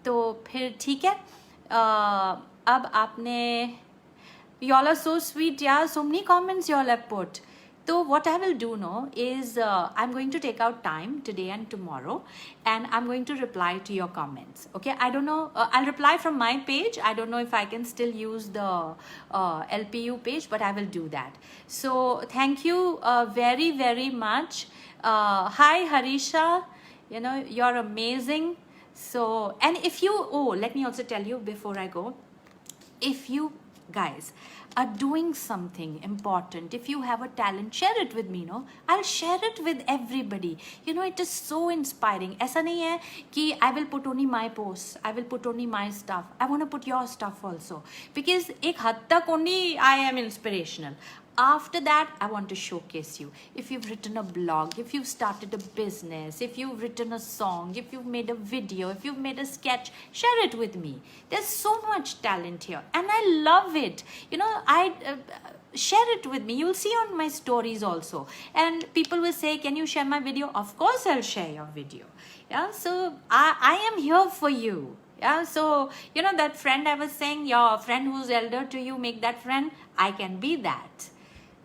तो फिर ठीक है, अब आपने, you all are so sweet, yeah, so many comments you all have put. So what I will do now is I'm going to take out time today and tomorrow, and I'm going to reply to your comments. Okay, I don't know, I'll reply from my page. I don't know if I can still use the LPU page, but I will do that. So thank you very, very much. Hi Harisha, you know, you're amazing. So, and if you, oh, let me also tell you before I go, if you guys are doing something important, if you have a talent, share it with me. No, I'll share it with everybody. You know, it is so inspiring. ऐसा नहीं है कि I will put only my posts, I will put only my stuff. I want to put your stuff also, because एक हद तक only I am inspirational. After that, I want to showcase you. If you've written a blog, if you've started a business, if you've written a song, if you've made a video, if you've made a sketch, share it with me. There's so much talent here, and I love it. You know, share it with me. You'll see on my stories also. And people will say, can you share my video? Of course, I'll share your video. Yeah, so I am here for you. Yeah, so, you know, that friend I was saying, your friend who's elder to you, make that friend. I can be that.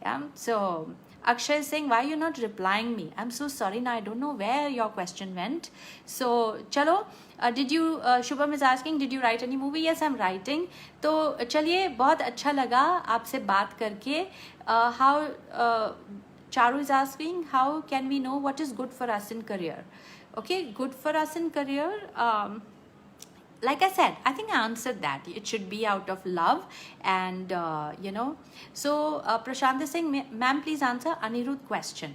Yeah, so Akshay is saying, why are you not replying me? I'm so sorry. Now I don't know where your question went. So chalo, did you, Shubham is asking, did you write any movie? Yes, I'm writing. तो चलिए, बहुत अच्छा लगा आपसे बात करके. How Charu is asking, how can we know what is good for us in career? Okay, good for us in career. Like I said, I think I answered that. It should be out of love, and you know. So Prashant is saying, ma'am, please answer Anirudh question.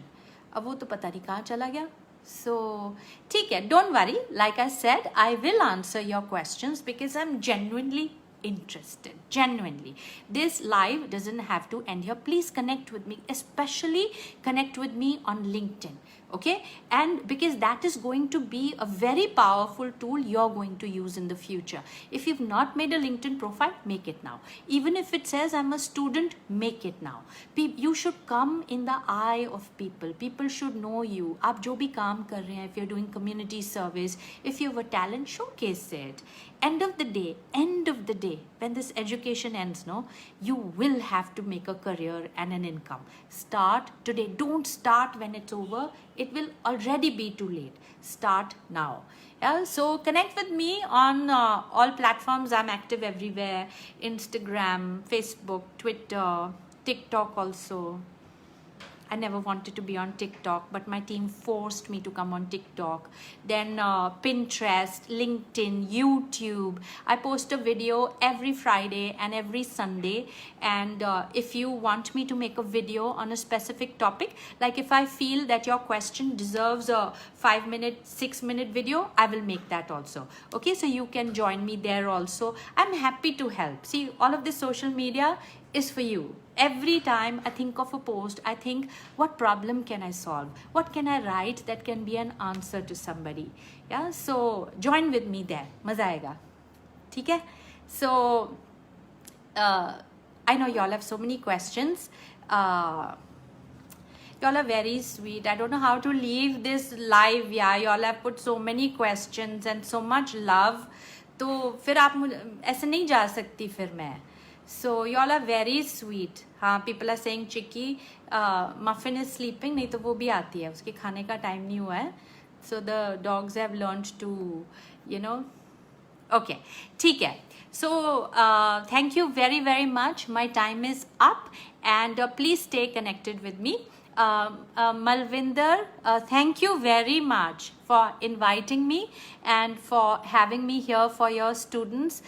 अब वो तो पता नहीं कहाँ चला गया. So ठीक है, don't worry. Like I said, I will answer your questions because I'm genuinely interested. Genuinely, this live doesn't have to end here. Please connect with me, especially connect with me on LinkedIn. Okay, and because that is going to be a very powerful tool you're going to use in the future. If you've not made a LinkedIn profile, make it now. Even if it says I'm a student, make it now. You should come in the eye of people. People should know you. आप जो भी काम कर रहे हैं, if you're doing community service, if you have a talent, showcase it. End of the day, when this education ends, no, you will have to make a career and an income. Start today. Don't start when it's over. It will already be too late. Start now. Yeah, so connect with me on all platforms. I'm active everywhere. Instagram, Facebook, Twitter, TikTok also. I never wanted to be on TikTok, but my team forced me to come on TikTok. Then Pinterest, LinkedIn, YouTube. I post a video every Friday and every Sunday. And if you want me to make a video on a specific topic, like if I feel that your question deserves a 5-minute, 6-minute video, I will make that also. Okay, so you can join me there also. I'm happy to help. See, all of this social media is for you. Every time I think of a post, I think, what problem can I solve? What can I write that can be an answer to somebody? Yeah, so join with me there. Maza aega. ठीक है? So I know y'all have so many questions. Y'all are very sweet. I don't know how to leave this live. Yeah, y'all have put so many questions and so much love. तो फिर आप मुझे ऐसे नहीं जा सकती फिर मैं. So you all are very sweet. हाँ, people are saying Chicky, Muffin is sleeping. नहीं तो वो भी आती है, उसके खाने का time नहीं हुआ है. So the dogs have learned to, you know. Okay, ठीक है. So thank you very very much. My time is up, and please stay connected with me. Malvinder, thank you very much for inviting me and for having me here for your students.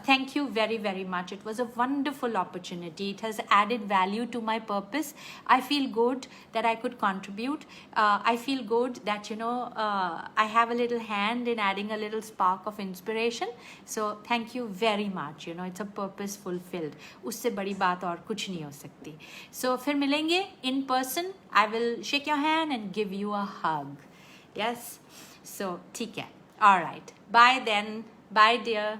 Thank you very very much. It was a wonderful opportunity. It has added value to my purpose. I feel good that I could contribute. I feel good that, you know, I have a little hand in adding a little spark of inspiration. So thank you very much. You know, it's a purpose fulfilled. उससे बड़ी बात और कुछ नहीं हो सकती. So फिर मिलेंगे in person. I will shake your hand and give you a hug. Yes. So ठीक है. All right. Bye then. Bye dear.